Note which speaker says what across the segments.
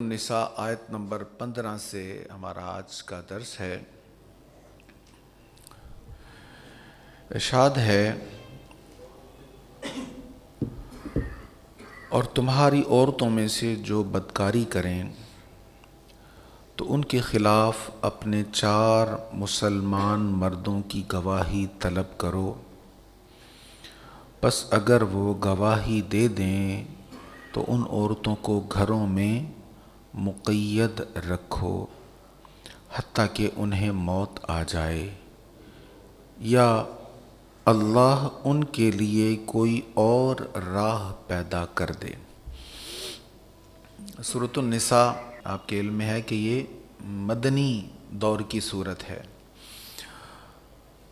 Speaker 1: نساء آیت نمبر 15 سے ہمارا آج کا درس ہے۔ ارشاد ہے، اور تمہاری عورتوں میں سے جو بدکاری کریں تو ان کے خلاف اپنے 4 مسلمان مردوں کی گواہی طلب کرو، پس اگر وہ گواہی دے دیں تو ان عورتوں کو گھروں میں مقید رکھو حتیٰ کہ انہیں موت آ جائے یا اللہ ان کے لیے کوئی اور راہ پیدا کر دے۔ سورۃ النساء آپ کے علم میں ہے کہ یہ مدنی دور کی صورت ہے۔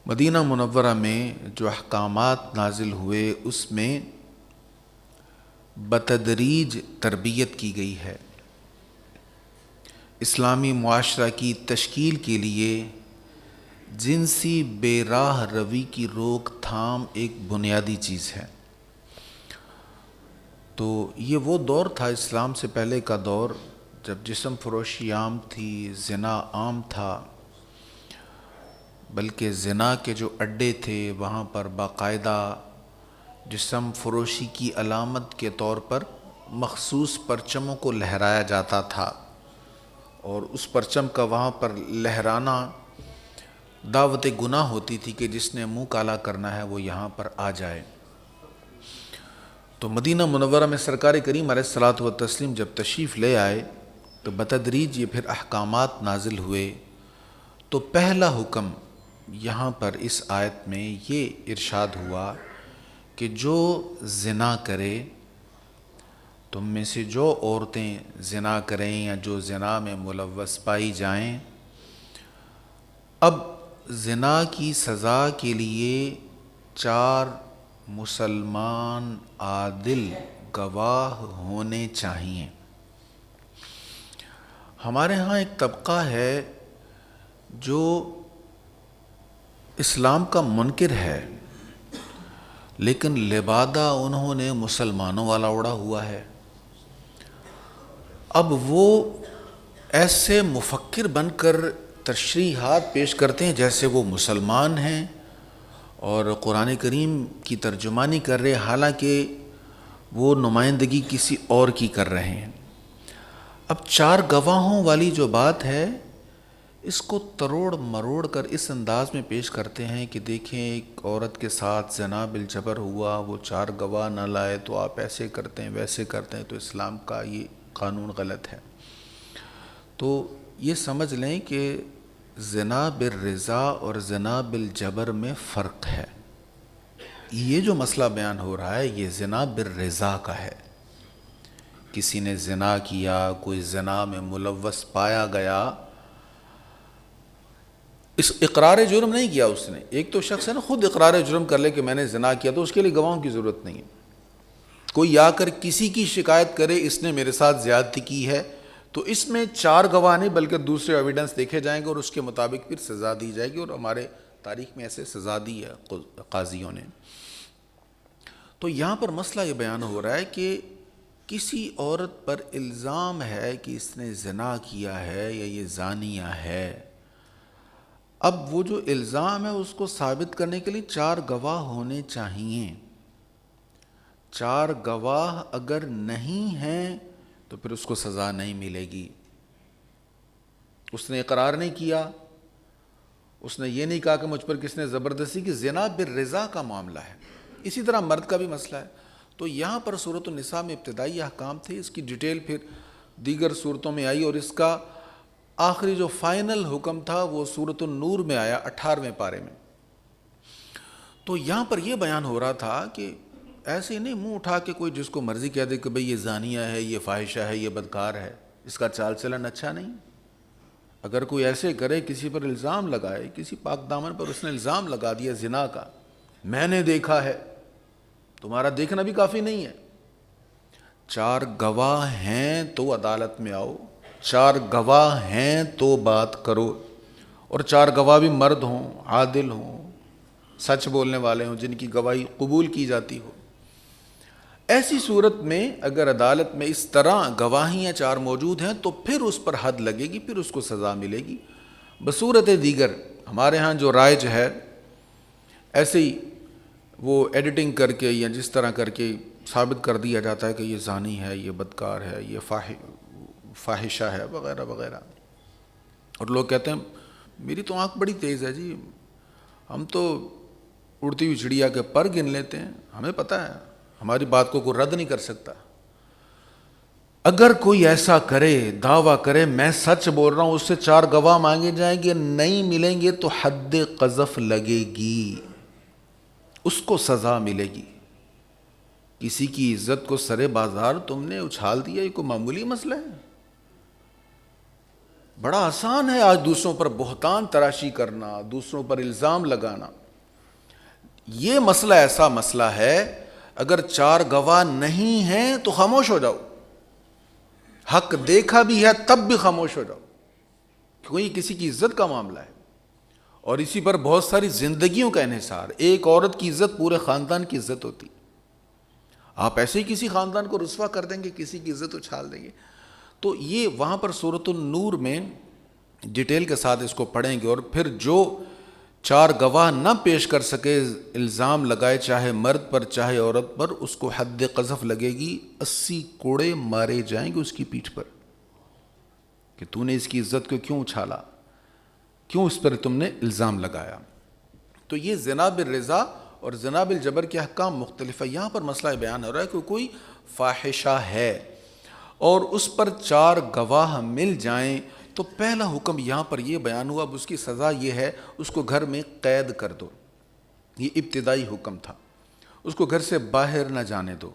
Speaker 1: مدینہ منورہ میں جو احکامات نازل ہوئے اس میں بتدریج تربیت کی گئی ہے۔ اسلامی معاشرہ کی تشکیل کے لیے جنسی بے راہ روی کی روک تھام ایک بنیادی چیز ہے۔ تو یہ وہ دور تھا، اسلام سے پہلے کا دور، جب جسم فروشی عام تھی، زنا عام تھا، بلکہ زنا کے جو اڈے تھے وہاں پر باقاعدہ جسم فروشی کی علامت کے طور پر مخصوص پرچموں کو لہرایا جاتا تھا، اور اس پرچم کا وہاں پر لہرانا دعوت گناہ ہوتی تھی کہ جس نے منہ کالا کرنا ہے وہ یہاں پر آ جائے۔ تو مدینہ منورہ میں سرکار کریم علیہ الصلاۃ والتسلیم جب تشریف لے آئے تو بتدریج یہ پھر احکامات نازل ہوئے۔ تو پہلا حکم یہاں پر اس آیت میں یہ ارشاد ہوا کہ جو زنا کرے، تم میں سے جو عورتیں زنا کریں یا جو زنا میں ملوث پائی جائیں، اب زنا کی سزا کے لیے 4 مسلمان عادل گواہ ہونے چاہیے۔ ہمارے ہاں ایک طبقہ ہے جو اسلام کا منکر ہے، لیکن لبادہ انہوں نے مسلمانوں والا اوڑا ہوا ہے۔ اب وہ ایسے مفکر بن کر تشریحات پیش کرتے ہیں جیسے وہ مسلمان ہیں اور قرآن کریم کی ترجمانی کر رہے، حالانکہ وہ نمائندگی کسی اور کی کر رہے ہیں۔ اب 4 گواہوں والی جو بات ہے اس کو تروڑ مروڑ کر اس انداز میں پیش کرتے ہیں کہ دیکھیں ایک عورت کے ساتھ زنا بالجبر ہوا، وہ 4 گواہ نہ لائے تو آپ ایسے کرتے ہیں ویسے کرتے ہیں، تو اسلام کا یہ قانون غلط ہے۔ تو یہ سمجھ لیں کہ زنا بالرضا اور زنا بالجبر میں فرق ہے۔ یہ جو مسئلہ بیان ہو رہا ہے یہ زنا بالرضا کا ہے۔ کسی نے زنا کیا، کوئی زنا میں ملوث پایا گیا، اس اقرار جرم نہیں کیا اس نے۔ ایک تو شخص ہے نا خود اقرار جرم کر لے کہ میں نے زنا کیا، تو اس کے لیے گواہوں کی ضرورت نہیں ہے۔ کوئی آ کر کسی کی شکایت کرے اس نے میرے ساتھ زیادتی کی ہے، تو اس میں 4 گواہ نہیں بلکہ دوسرے ایویڈنس دیکھے جائیں گے اور اس کے مطابق پھر سزا دی جائے گی، اور ہمارے تاریخ میں ایسے سزا دی ہے قاضیوں نے۔ تو یہاں پر مسئلہ یہ بیان ہو رہا ہے کہ کسی عورت پر الزام ہے کہ اس نے زنا کیا ہے یا یہ زانیہ ہے، اب وہ جو الزام ہے اس کو ثابت کرنے کے لیے 4 گواہ ہونے چاہیے۔ 4 گواہ اگر نہیں ہیں تو پھر اس کو سزا نہیں ملے گی۔ اس نے اقرار نہیں کیا، اس نے یہ نہیں کہا کہ مجھ پر کس نے زبردستی کی، زنا بالرضا کا معاملہ ہے۔ اسی طرح مرد کا بھی مسئلہ ہے۔ تو یہاں پر سورۃ النساء میں ابتدائی احکام تھے، اس کی ڈیٹیل پھر دیگر صورتوں میں آئی، اور اس کا آخری جو فائنل حکم تھا وہ سورۃ النور میں آیا 18ویں پارے میں۔ تو یہاں پر یہ بیان ہو رہا تھا کہ ایسے نہیں منہ اٹھا کے کوئی جس کو مرضی کہہ دے کہ بھئی یہ زانیہ ہے، یہ فاحشہ ہے، یہ بدکار ہے، اس کا چال چلن اچھا نہیں۔ اگر کوئی ایسے کرے، کسی پر الزام لگائے، کسی پاک دامن پر اس نے الزام لگا دیا زنا کا، میں نے دیکھا ہے، تمہارا دیکھنا بھی کافی نہیں ہے۔ 4 گواہ ہیں تو عدالت میں آؤ، 4 گواہ ہیں تو بات کرو، اور 4 گواہ بھی مرد ہوں، عادل ہوں، سچ بولنے والے ہوں، جن کی گواہی قبول کی جاتی ہو۔ ایسی صورت میں اگر عدالت میں اس طرح گواہیاں 4 موجود ہیں تو پھر اس پر حد لگے گی، پھر اس کو سزا ملے گی۔ بصورت دیگر ہمارے ہاں جو رائج ہے، ایسے ہی وہ ایڈیٹنگ کر کے یا جس طرح کر کے ثابت کر دیا جاتا ہے کہ یہ زانی ہے، یہ بدکار ہے، یہ فاحشہ ہے وغیرہ وغیرہ، اور لوگ کہتے ہیں میری تو آنکھ بڑی تیز ہے جی، ہم تو اڑتی ہوئی چڑیا کے پر گن لیتے ہیں، ہمیں پتہ ہے، ہماری بات کو کوئی رد نہیں کر سکتا۔ اگر کوئی ایسا کرے، دعویٰ کرے میں سچ بول رہا ہوں، اس سے 4 گواہ مانگے جائیں گے، نہیں ملیں گے تو حد قذف لگے گی، اس کو سزا ملے گی۔ کسی کی عزت کو سرے بازار تم نے اچھال دیا، یہ کوئی معمولی مسئلہ ہے؟ بڑا آسان ہے آج دوسروں پر بہتان تراشی کرنا، دوسروں پر الزام لگانا۔ یہ مسئلہ ایسا مسئلہ ہے، اگر 4 گواہ نہیں ہیں تو خاموش ہو جاؤ، حق دیکھا بھی ہے تب بھی خاموش ہو جاؤ، کیونکہ یہ کسی کی عزت کا معاملہ ہے، اور اسی پر بہت ساری زندگیوں کا انحصار۔ ایک عورت کی عزت پورے خاندان کی عزت ہوتی، آپ ایسے ہی کسی خاندان کو رسوا کر دیں گے، کسی کی عزت اچھال دیں گے۔ تو یہ وہاں پر سورۃ النور میں ڈیٹیل کے ساتھ اس کو پڑھیں گے، اور پھر جو 4 گواہ نہ پیش کر سکے، الزام لگائے چاہے مرد پر چاہے عورت پر، اس کو حد قذف لگے گی، 80 کوڑے مارے جائیں گے اس کی پیٹھ پر کہ تو نے اس کی عزت کو کیوں اچھالا، کیوں اس پر تم نے الزام لگایا۔ تو یہ زنا بالرضا اور زنا بالجبر کے احکام مختلف ہے۔ یہاں پر مسئلہ بیان ہو رہا ہے کہ کوئی فاحشہ ہے اور اس پر 4 گواہ مل جائیں تو پہلا حکم یہاں پر یہ بیان ہوا، اب اس کی سزا یہ ہے اس کو گھر میں قید کر دو۔ یہ ابتدائی حکم تھا، اس کو گھر سے باہر نہ جانے دو۔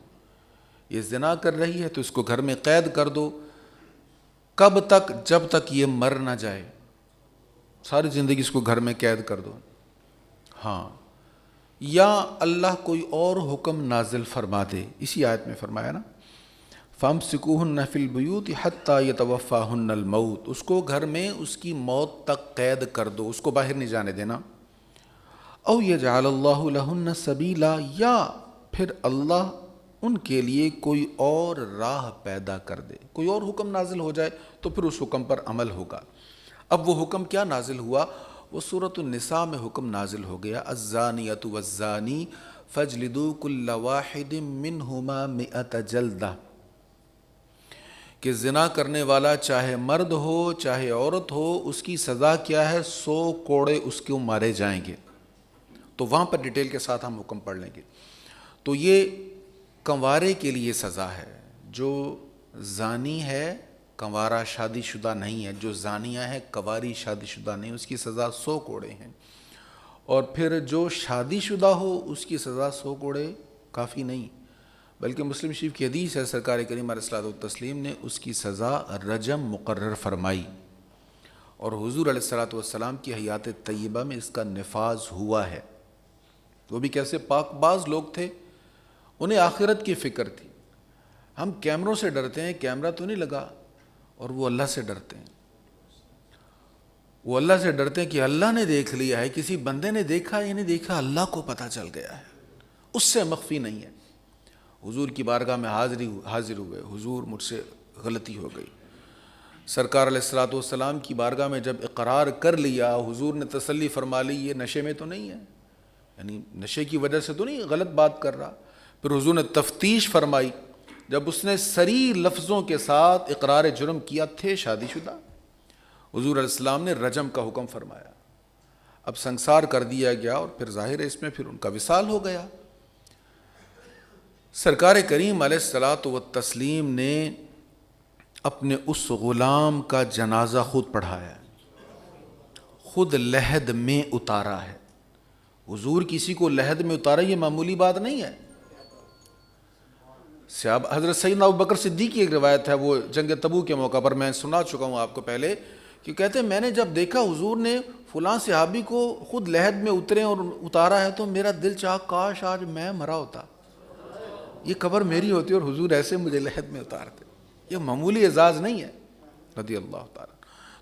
Speaker 1: یہ زنا کر رہی ہے تو اس کو گھر میں قید کر دو۔ کب تک؟ جب تک یہ مر نہ جائے، ساری زندگی اس کو گھر میں قید کر دو۔ ہاں، یا اللہ کوئی اور حکم نازل فرما دے، اسی آیت میں فرمایا نا، فَامْسِكُوهُنَّ فِي الْبُيُوتِ حَتَّى يَتَوَفَّاهُنَّ الْمَوْتُ، اس کو گھر میں اس کی موت تک قید کر دو، اس کو باہر نہیں جانے دینا۔ او يَجْعَلَ اللَّهُ لَهُنَّ سَبِيلًا، یا پھر اللہ ان کے لیے کوئی اور راہ پیدا کر دے، کوئی اور حکم نازل ہو جائے تو پھر اس حکم پر عمل ہوگا۔ اب وہ حکم کیا نازل ہوا؟ وہ سورۃ النساء میں حکم نازل ہو گیا، الزانیۃ والزانی فاجلدوا کل واحد منہما 100 جلدہ، کہ زنا کرنے والا چاہے مرد ہو چاہے عورت ہو، اس کی سزا کیا ہے؟ 100 کوڑے اس کو مارے جائیں گے۔ تو وہاں پر ڈیٹیل کے ساتھ ہم حکم پڑھ لیں گے۔ تو یہ کنوارے کے لیے سزا ہے، جو زانی ہے کنوارا شادی شدہ نہیں ہے، جو زانیہ ہے کنواری شادی شدہ نہیں، اس کی سزا 100 کوڑے ہیں۔ اور پھر جو شادی شدہ ہو اس کی سزا 100 کوڑے کافی نہیں، بلکہ مسلم شریف کی حدیث ہے، سرکار کریم علیہ الصلوۃ والتسلیم نے اس کی سزا رجم مقرر فرمائی، اور حضور علیہ الصلوۃ والسلام کی حیات طیبہ میں اس کا نفاذ ہوا ہے۔ وہ بھی کیسے پاک باز لوگ تھے، انہیں آخرت کی فکر تھی۔ ہم کیمروں سے ڈرتے ہیں، کیمرہ تو نہیں لگا، اور وہ اللہ سے ڈرتے ہیں۔ وہ اللہ سے ڈرتے ہیں کہ اللہ نے دیکھ لیا ہے، کسی بندے نے دیکھا یا نہیں دیکھا، اللہ کو پتہ چل گیا ہے، اس سے مخفی نہیں ہے۔ حضور کی بارگاہ میں حاضر ہوئے، حضور مجھ سے غلطی ہو گئی۔ سرکار علیہ الصلوۃ والسلام کی بارگاہ میں جب اقرار کر لیا، حضور نے تسلی فرما لی یہ نشے میں تو نہیں ہے، یعنی نشے کی وجہ سے تو نہیں غلط بات کر رہا۔ پھر حضور نے تفتیش فرمائی، جب اس نے صریح لفظوں کے ساتھ اقرار جرم کیا تھے شادی شدہ، حضور علیہ السلام نے رجم کا حکم فرمایا۔ اب سنسار کر دیا گیا، اور پھر ظاہر ہے اس میں پھر ان کا وصال ہو گیا۔ سرکار کریم علیہ الصلوۃ والتسلیم نے اپنے اس غلام کا جنازہ خود پڑھایا، خود لحد میں اتارا ہے۔ حضور کسی کو لحد میں اتارا یہ معمولی بات نہیں ہے۔ حضرت سیدنا ابوبکر صدیق کی ایک روایت ہے، وہ جنگ تبوک کے موقع پر میں سنا چکا ہوں آپ کو پہلے، کہ کہتے ہیں میں نے جب دیکھا حضور نے فلاں صحابی کو خود لحد میں اترے اور اتارا ہے تو میرا دل چاہا کاش آج میں مرا ہوتا، یہ قبر میری ہوتی اور حضور ایسے مجھے لحد میں اتارتے۔ یہ معمولی اعزاز نہیں ہے، رضی اللہ تعالیٰ۔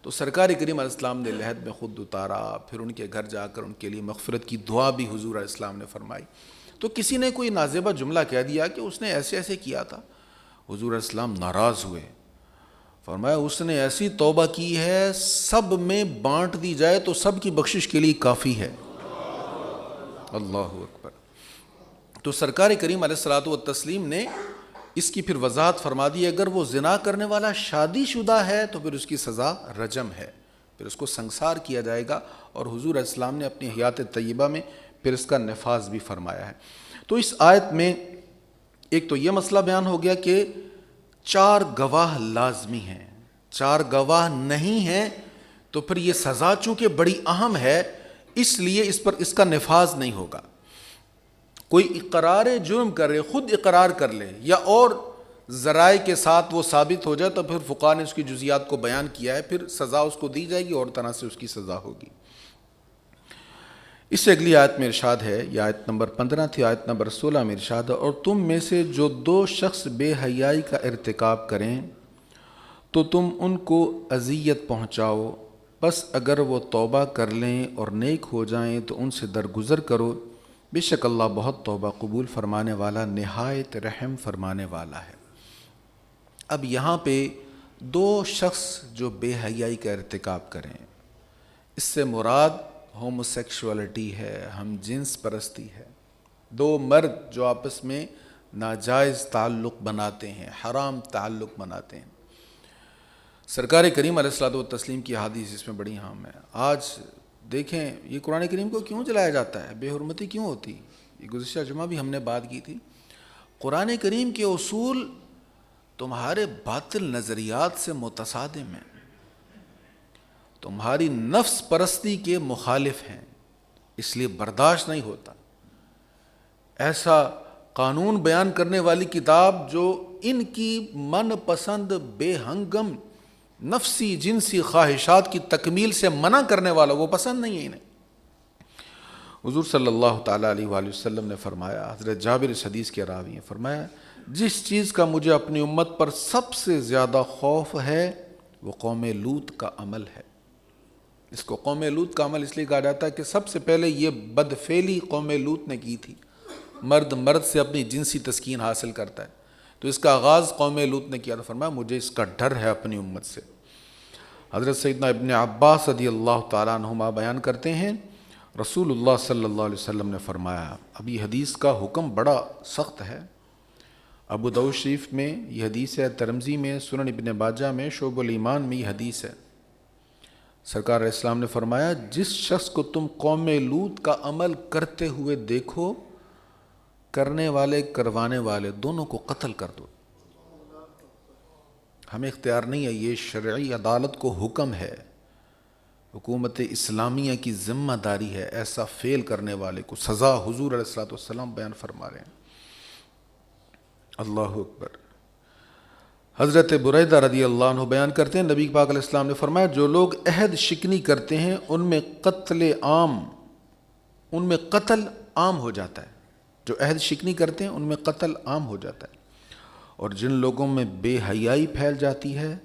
Speaker 1: تو سرکار کریم علیہ السلام نے لحد میں خود اتارا، پھر ان کے گھر جا کر ان کے لیے مغفرت کی دعا بھی حضور علیہ السلام نے فرمائی۔ تو کسی نے کوئی نازیبہ جملہ کہہ دیا کہ اس نے ایسے ایسے کیا تھا، حضور علیہ السلام ناراض ہوئے، فرمایا اس نے ایسی توبہ کی ہے سب میں بانٹ دی جائے تو سب کی بخشش کے لیے کافی ہے۔ اللہ اکبر۔ تو سرکار کریم علیہ الصلوۃ والتسلیم نے اس کی پھر وضاحت فرما دی، اگر وہ زنا کرنے والا شادی شدہ ہے تو پھر اس کی سزا رجم ہے، پھر اس کو سنسار کیا جائے گا، اور حضور علیہ السلام نے اپنی حیات طیبہ میں پھر اس کا نفاذ بھی فرمایا ہے۔ تو اس آیت میں ایک تو یہ مسئلہ بیان ہو گیا کہ 4 گواہ لازمی ہیں، 4 گواہ نہیں ہیں تو پھر یہ سزا چونکہ بڑی اہم ہے اس لیے اس پر اس کا نفاذ نہیں ہوگا۔ کوئی اقرار جرم کرے، خود اقرار کر لے یا اور ذرائع کے ساتھ وہ ثابت ہو جائے تو پھر فقہاء نے اس کی جزیات کو بیان کیا ہے، پھر سزا اس کو دی جائے گی اور طرح سے اس کی سزا ہوگی۔ اس سے اگلی آیت میں ارشاد ہے، یہ آیت نمبر 15 تھی، آیت نمبر 16 میں ارشاد ہے، اور تم میں سے جو 2 شخص بے حیائی کا ارتکاب کریں تو تم ان کو اذیت پہنچاؤ، بس اگر وہ توبہ کر لیں اور نیک ہو جائیں تو ان سے درگزر کرو، بے شک اللہ بہت توبہ قبول فرمانے والا، نہایت رحم فرمانے والا ہے۔ اب یہاں پہ 2 شخص جو بے حیائی کا ارتکاب کریں، اس سے مراد ہومو سیکشوالٹی ہے، ہم جنس پرستی ہے، 2 مرد جو آپس میں ناجائز تعلق بناتے ہیں، حرام تعلق بناتے ہیں۔ سرکار کریم علیہ الصلوۃ والتسلیم کی حدیث اس میں بڑی اہم ہے۔ آج دیکھیں یہ قرآن کریم کو کیوں جلایا جاتا ہے، بے حرمتی کیوں ہوتی، یہ گزشتہ جمعہ بھی ہم نے بات کی تھی۔ قرآن کریم کے اصول تمہارے باطل نظریات سے متصادم ہیں، تمہاری نفس پرستی کے مخالف ہیں، اس لیے برداشت نہیں ہوتا ایسا قانون بیان کرنے والی کتاب جو ان کی من پسند بے ہنگم نفسی جنسی خواہشات کی تکمیل سے منع کرنے والا، وہ پسند نہیں ہے انہیں۔ حضور صلی اللہ تعالیٰ علیہ وآلہ وسلم نے فرمایا، حضرت جابر اس حدیث کے راوی ہیں، فرمایا جس چیز کا مجھے اپنی امت پر سب سے زیادہ خوف ہے وہ قوم لوط کا عمل ہے۔ اس کو قوم لوط کا عمل اس لیے کہا جاتا ہے کہ سب سے پہلے یہ بدفعلی قوم لوط نے کی تھی، مرد مرد سے اپنی جنسی تسکین حاصل کرتا ہے، تو اس کا آغاز قوم لوط نے کیا، تو فرمایا مجھے اس کا ڈر ہے اپنی امت سے۔ حضرت سیدنا ابن عباس رضی اللہ تعالیٰ عنہما بیان کرتے ہیں، رسول اللہ صلی اللہ علیہ وسلم نے فرمایا، اب یہ حدیث کا حکم بڑا سخت ہے، ابو داؤد شریف میں یہ حدیث ہے، ترمذی میں، سنن ابن ماجہ میں، شعب الایمان میں یہ حدیث ہے۔ سرکار علیہ السلام نے فرمایا جس شخص کو تم قوم لوط کا عمل کرتے ہوئے دیکھو، کرنے والے کروانے والے دونوں کو قتل کر دو۔ ہمیں اختیار نہیں ہے، یہ شرعی عدالت کو حکم ہے، حکومت اسلامیہ کی ذمہ داری ہے، ایسا فعل کرنے والے کو سزا حضور علیہ الصلوۃ والسلام بیان فرما رہے ہیں۔ اللہ اکبر۔ حضرت بریدہ رضی اللہ عنہ بیان کرتے ہیں، نبی پاک علیہ السلام نے فرمایا جو لوگ عہد شکنی کرتے ہیں ان میں قتل عام ہو جاتا ہے، جو عہد شکنی کرتے ہیں ان میں قتل عام ہو جاتا ہے، اور جن لوگوں میں بے حیائی پھیل جاتی ہے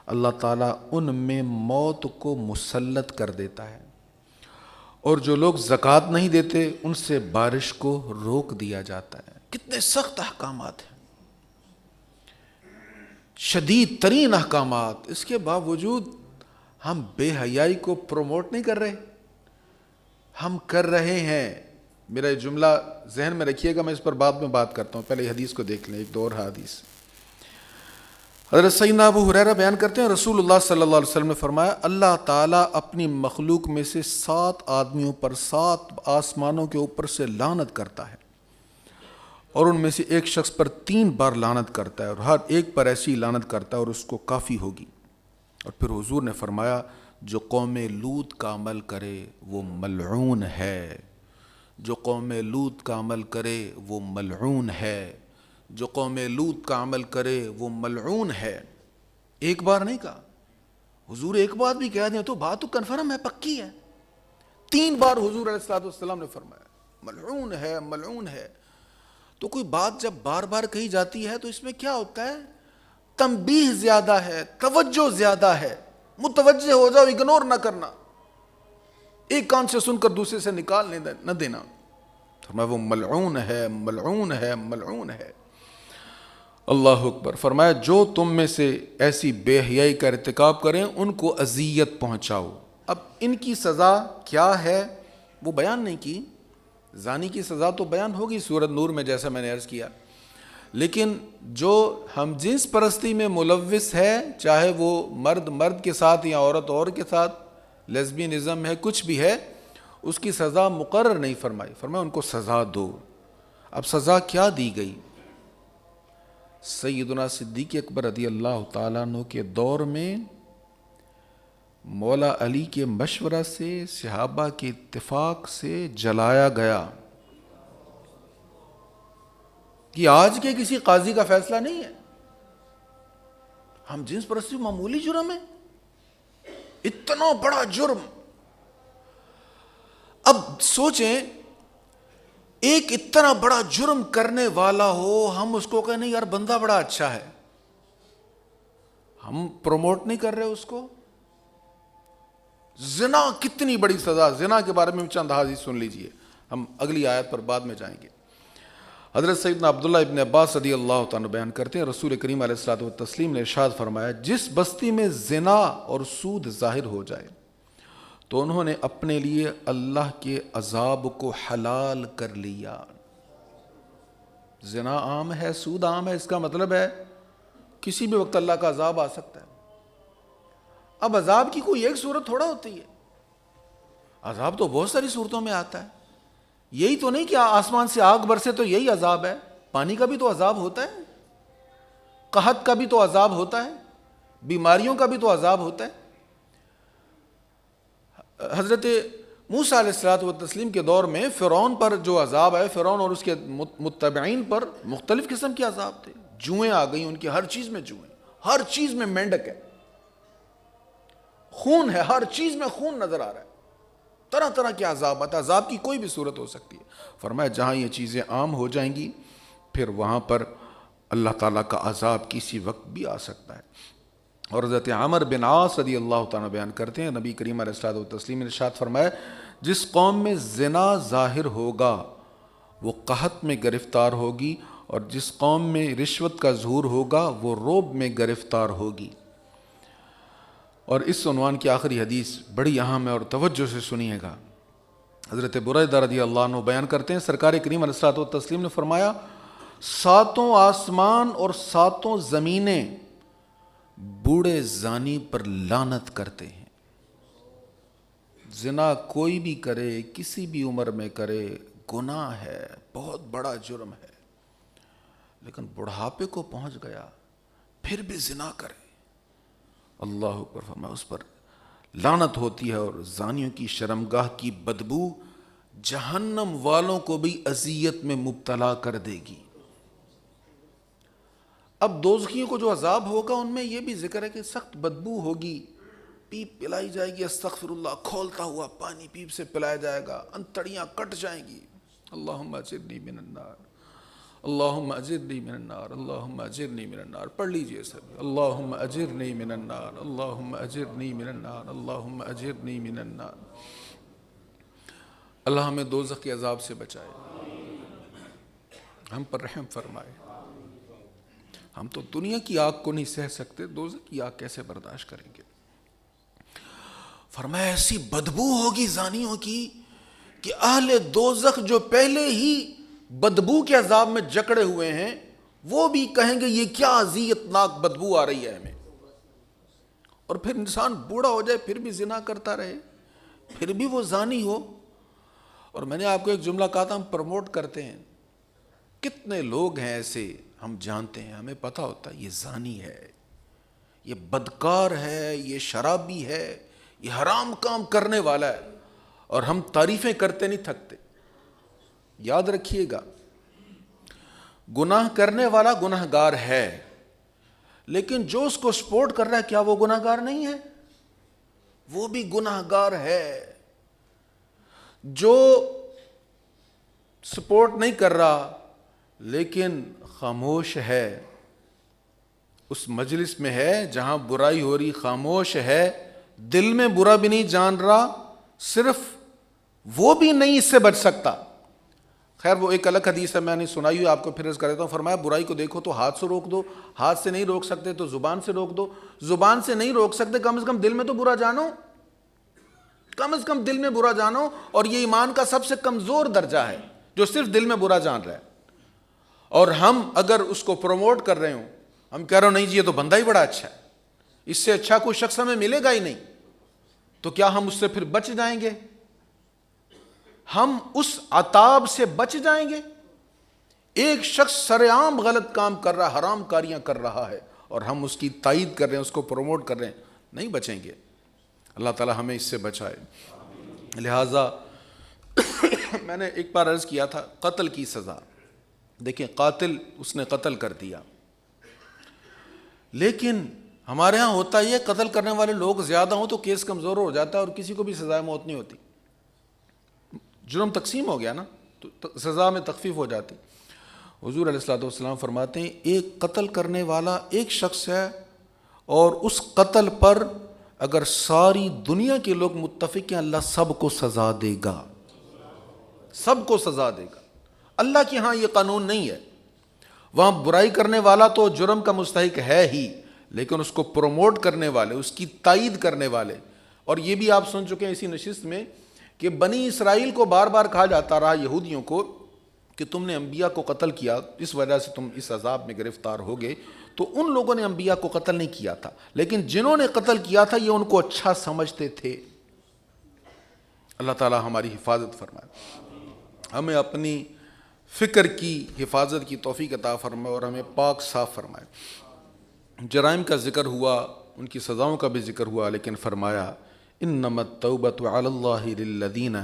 Speaker 1: اللہ تعالیٰ ان میں موت کو مسلط کر دیتا ہے، اور جو لوگ زکوٰۃ نہیں دیتے ان سے بارش کو روک دیا جاتا ہے۔ کتنے سخت احکامات ہیں، شدید ترین احکامات، اس کے باوجود ہم بے حیائی کو پروموٹ نہیں کر رہے، ہم کر رہے ہیں۔ میرا یہ جملہ ذہن میں رکھیے گا، میں اس پر بعد میں بات کرتا ہوں، پہلے حدیث کو دیکھ لیں، ایک دور حدیث۔ حضرت سیدنا ابو ہریرہ بیان کرتے ہیں رسول اللہ صلی اللہ علیہ وسلم نے فرمایا اللہ تعالیٰ اپنی مخلوق میں سے 7 آدمیوں پر 7 آسمانوں کے اوپر سے لعنت کرتا ہے، اور ان میں سے ایک شخص پر 3 بار لعنت کرتا ہے، اور ہر ایک پر ایسی لعنت کرتا ہے اور اس کو کافی ہوگی۔ اور پھر حضور نے فرمایا جو قوم لوط کا عمل کرے وہ ملعون ہے، جو قوم لوط کا عمل کرے وہ ملعون ہے، جو قوم لوط کا عمل کرے وہ ملعون ہے۔ ایک بار نہیں کہا، حضور ایک بار بھی کہہ دیں تو بات تو کنفرم ہے، پکی ہے۔ 3 بار حضور علیہ السلام نے فرمایا ملعون ہے، ملعون ہے۔ تو کوئی بات جب بار بار کہی جاتی ہے تو اس میں کیا ہوتا ہے؟ تنبیہ زیادہ ہے، توجہ زیادہ ہے، متوجہ ہو جاؤ، اگنور نہ کرنا، ایک کان سے سن کر دوسرے سے نکال نہ دینا۔ فرمایا وہ ملعون ہے، ملعون ہے، ملعون ہے۔ اللہ اکبر۔ فرمایا جو تم میں سے ایسی بے حیائی کا ارتکاب کریں ان کو اذیت پہنچاؤ۔ اب ان کی سزا کیا ہے وہ بیان نہیں کی، زانی کی سزا تو بیان ہوگی سورۃ نور میں جیسا میں نے عرض کیا، لیکن جو ہم جنس پرستی میں ملوث ہے، چاہے وہ مرد مرد کے ساتھ یا عورت عورت کے ساتھ، لیزبینزم ہے، کچھ بھی ہے، اس کی سزا مقرر نہیں فرمائی، فرمایا ان کو سزا دو۔ اب سزا کیا دی گئی؟ سیدنا صدیق اکبر رضی اللہ تعالیٰ عنہ کے دور میں مولا علی کے مشورہ سے، صحابہ کے اتفاق سے جلایا گیا۔ یہ آج کے کسی قاضی کا فیصلہ نہیں ہے۔ ہم جنس پرستی معمولی جرم ہے، اتنا بڑا جرم۔ اب سوچیں ایک اتنا بڑا جرم کرنے والا ہو، ہم اس کو کہیں نہیں یار بندہ بڑا اچھا ہے، ہم پروموٹ نہیں کر رہے اس کو۔ زنا کتنی بڑی سزا، زنا کے بارے میں چند حدیث سن لیجئے، ہم اگلی آیت پر بعد میں جائیں گے۔ حضرت سیدنا عبداللہ ابن عباس رضی اللہ تعالیٰ بیان کرتے ہیں رسول کریم علیہ الصلوۃ والتسلیم نے ارشاد فرمایا جس بستی میں زنا اور سود ظاہر ہو جائے تو انہوں نے اپنے لیے اللہ کے عذاب کو حلال کر لیا۔ زنا عام ہے، سود عام ہے، اس کا مطلب ہے کسی بھی وقت اللہ کا عذاب آ سکتا ہے۔ اب عذاب کی کوئی ایک صورت تھوڑا ہوتی ہے، عذاب تو بہت ساری صورتوں میں آتا ہے۔ یہی تو نہیں کہ آسمان سے آگ برسے تو یہی عذاب ہے، پانی کا بھی تو عذاب ہوتا ہے، قحط کا بھی تو عذاب ہوتا ہے، بیماریوں کا بھی تو عذاب ہوتا ہے۔ حضرت موسیٰ علیہ الصلوۃ والتسلیم کے دور میں فرعون پر جو عذاب ہے، فرعون اور اس کے متبعین پر مختلف قسم کے عذاب تھے، جوئیں آ گئیں ان کی، ہر چیز میں جوئیں، ہر چیز میں مینڈک ہے، خون ہے، ہر چیز میں خون نظر آ رہا ہے، طرح طرح کے عذاب آتا ہے، عذاب کی کوئی بھی صورت ہو سکتی ہے۔ فرمایا جہاں یہ چیزیں عام ہو جائیں گی پھر وہاں پر اللہ تعالیٰ کا عذاب کسی وقت بھی آ سکتا ہے۔ اور حضرت عمر بن عاص رضی اللہ تعالیٰ بیان کرتے ہیں نبی کریم علیہ الصلوۃ والتسلیم نے ارشاد فرمایا جس قوم میں زنا ظاہر ہوگا وہ قحط میں گرفتار ہوگی، اور جس قوم میں رشوت کا ظہور ہوگا وہ رعب میں گرفتار ہوگی۔ اور اس عنوان کی آخری حدیث بڑی اہم ہے اور توجہ سے سنیے گا۔ حضرت بریدہ رضی اللہ عنہ بیان کرتے ہیں سرکار کریم علیہ الصلوۃ والتسلیم نے فرمایا ساتوں آسمان اور ساتوں زمینیں بوڑھے زانی پر لعنت کرتے ہیں۔ زنا کوئی بھی کرے، کسی بھی عمر میں کرے، گناہ ہے، بہت بڑا جرم ہے، لیکن بڑھاپے کو پہنچ گیا پھر بھی زنا کرے، اللہ اکبر، فرمایا اس پر لعنت ہوتی ہے، اور زانیوں کی شرمگاہ کی بدبو جہنم والوں کو بھی اذیت میں مبتلا کر دے گی۔ اب دوزخیوں کو جو عذاب ہوگا ان میں یہ بھی ذکر ہے کہ سخت بدبو ہوگی، پیپ پلائی جائے گی، استغفر اللہ، کھولتا ہوا پانی پیپ سے پلایا جائے گا، انتڑیاں کٹ جائیں گی۔ اللہم اجرنی من النار، اللہم اجرنی من النار، اللہم اجرنی من النار، پڑھ لیجئے سب، اللہم اجرنی من النار، اللہم اجرنی من النار، اللہم اجرنی من النار۔ اللہ ہمیں دوزخ کے عذاب سے بچائے، ہم پر رحم فرمائے۔ ہم تو دنیا کی آگ کو نہیں سہ سکتے، دوزخ کی آگ کیسے برداشت کریں گے؟ فرمایا ایسی بدبو ہوگی زانیوں کی کہ اہل دوزخ جو پہلے ہی بدبو کے عذاب میں جکڑے ہوئے ہیں وہ بھی کہیں گے یہ کیا اذیت ناک بدبو آ رہی ہے ہمیں۔ اور پھر انسان بوڑھا ہو جائے پھر بھی زنا کرتا رہے، پھر بھی وہ زانی ہو۔ اور میں نے آپ کو ایک جملہ کہا تھا ہم پروموٹ کرتے ہیں، کتنے لوگ ہیں ایسے ہم جانتے ہیں، ہمیں پتہ ہوتا ہے یہ زانی ہے، یہ بدکار ہے، یہ شرابی ہے، یہ حرام کام کرنے والا ہے، اور ہم تعریفیں کرتے نہیں تھکتے۔ یاد رکھیے گا گناہ کرنے والا گناہ گار ہے، لیکن جو اس کو سپورٹ کر رہا ہے کیا وہ گناہ گار نہیں ہے؟ وہ بھی گناہ گار ہے۔ جو سپورٹ نہیں کر رہا لیکن خاموش ہے، اس مجلس میں ہے جہاں برائی ہو رہی، خاموش ہے، دل میں برا بھی نہیں جان رہا، صرف وہ بھی نہیں اس سے بچ سکتا، خیر وہ ایک الگ حدیث ہے، میں نے سنائی ہوئی آپ کو پھر عرض کر دیتا ہوں. فرمایا برائی کو دیکھو تو ہاتھ سے روک دو، ہاتھ سے نہیں روک سکتے تو زبان سے روک دو، زبان سے نہیں روک سکتے کم از کم دل میں تو برا جانو، کم از کم دل میں برا جانو. اور یہ ایمان کا سب سے کمزور درجہ ہے جو صرف دل میں برا جان رہا ہے. اور ہم اگر اس کو پروموٹ کر رہے ہوں، ہم کہہ رہے ہو نہیں جی یہ تو بندہ ہی بڑا اچھا ہے، اس سے اچھا کوئی شخص ہمیں ملے گا ہی نہیں، تو کیا ہم اس سے پھر بچ جائیں گے؟ ہم اس عتاب سے بچ جائیں گے؟ ایک شخص سرعام غلط کام کر رہا ہے، حرام کاریاں کر رہا ہے، اور ہم اس کی تائید کر رہے ہیں، اس کو پروموٹ کر رہے ہیں، نہیں بچیں گے. اللہ تعالی ہمیں اس سے بچائے. لہٰذا میں نے ایک بار عرض کیا تھا قتل کی سزا. دیکھیں قاتل اس نے قتل کر دیا، لیکن ہمارے ہاں ہوتا یہ قتل کرنے والے لوگ زیادہ ہوں تو کیس کمزور ہو جاتا ہے اور کسی کو بھی سزائے موت نہیں ہوتی. جرم تقسیم ہو گیا نا تو سزا میں تخفیف ہو جاتی. حضور علیہ الصلوۃ والسلام فرماتے ہیں ایک قتل کرنے والا ایک شخص ہے، اور اس قتل پر اگر ساری دنیا کے لوگ متفق ہیں اللہ سب کو سزا دے گا، سب کو سزا دے گا. اللہ کے ہاں یہ قانون نہیں ہے. وہاں برائی کرنے والا تو جرم کا مستحق ہے ہی، لیکن اس کو پروموٹ کرنے والے، اس کی تائید کرنے والے. اور یہ بھی آپ سن چکے ہیں اسی نشست میں کہ بنی اسرائیل کو بار بار کہا جاتا رہا، یہودیوں کو، کہ تم نے انبیاء کو قتل کیا، اس وجہ سے تم اس عذاب میں گرفتار ہوگے. تو ان لوگوں نے انبیاء کو قتل نہیں کیا تھا، لیکن جنہوں نے قتل کیا تھا یہ ان کو اچھا سمجھتے تھے. اللہ تعالی ہماری حفاظت فرمائے، ہمیں اپنی فکر کی حفاظت کی توفیق عطا فرمائے اور ہمیں پاک صاف فرمائے. جرائم کا ذکر ہوا، ان کی سزاؤں کا بھی ذکر ہوا، لیکن فرمایا انما التوبۃ علی اللہ للذین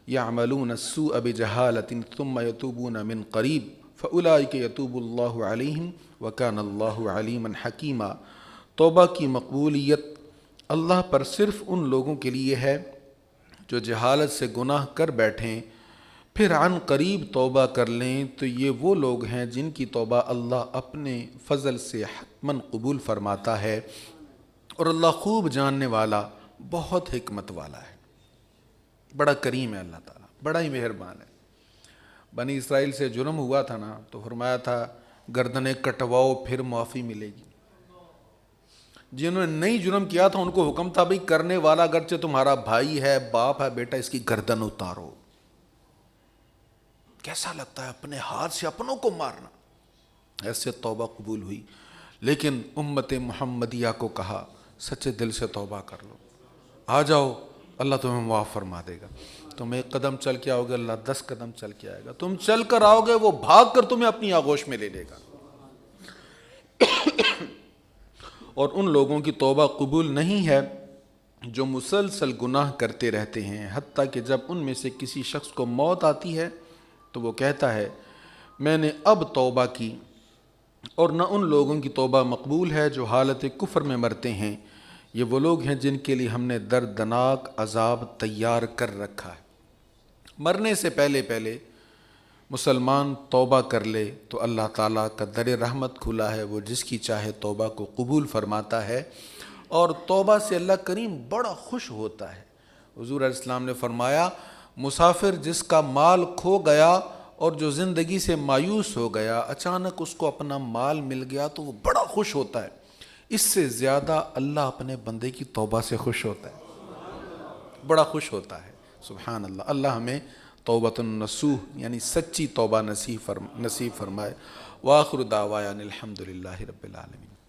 Speaker 1: یعملون السوء بجہالۃ ثم یتوبون من قریب فاولئک یتوب اللہ علیہم وکان اللہ علیما حکیما. توبہ کی مقبولیت اللہ پر صرف ان لوگوں کے لیے ہے جو جہالت سے گناہ کر بیٹھیں پھر عن قریب توبہ کر لیں، تو یہ وہ لوگ ہیں جن کی توبہ اللہ اپنے فضل سے حتماً قبول فرماتا ہے. اور اللہ خوب جاننے والا، بہت حکمت والا ہے، بڑا کریم ہے اللہ تعالیٰ، بڑا ہی مہربان ہے. بنی اسرائیل سے جرم ہوا تھا نا تو فرمایا تھا گردنیں کٹواؤ پھر معافی ملے گی. جنہوں نے نئی جرم کیا تھا ان کو حکم تھا بھئی کرنے والا اگرچہ تمہارا بھائی ہے، باپ ہے، بیٹا، اس کی گردن اتارو. کیسا لگتا ہے اپنے ہاتھ سے اپنوں کو مارنا. ایسے توبہ قبول ہوئی. لیکن امت محمدیہ کو کہا سچے دل سے توبہ کر لو، آ جاؤ، اللہ تمہیں معاف فرما دے گا. تم ایک قدم چل کے آؤ گے، اللہ 10 قدم چل کے آئے گا. تم چل کر آؤ گے، وہ بھاگ کر تمہیں اپنی آغوش میں لے لے گا. اور ان لوگوں کی توبہ قبول نہیں ہے جو مسلسل گناہ کرتے رہتے ہیں، حتیٰ کہ جب ان میں سے کسی شخص کو موت آتی ہے تو وہ کہتا ہے میں نے اب توبہ کی. اور نہ ان لوگوں کی توبہ مقبول ہے جو حالت کفر میں مرتے ہیں. یہ وہ لوگ ہیں جن کے لیے ہم نے دردناک عذاب تیار کر رکھا ہے. مرنے سے پہلے پہلے مسلمان توبہ کر لے تو اللہ تعالیٰ کا در رحمت کھلا ہے، وہ جس کی چاہے توبہ کو قبول فرماتا ہے. اور توبہ سے اللہ کریم بڑا خوش ہوتا ہے. حضور علیہ السلام نے فرمایا مسافر جس کا مال کھو گیا اور جو زندگی سے مایوس ہو گیا، اچانک اس کو اپنا مال مل گیا تو وہ بڑا خوش ہوتا ہے. اس سے زیادہ اللہ اپنے بندے کی توبہ سے خوش ہوتا ہے، بڑا خوش ہوتا ہے. سبحان اللہ. اللہ ہمیں توبۃ النصوح یعنی سچی توبہ نصیب فرمائے. وآخر دعوانا الحمد للہ رب العالمین.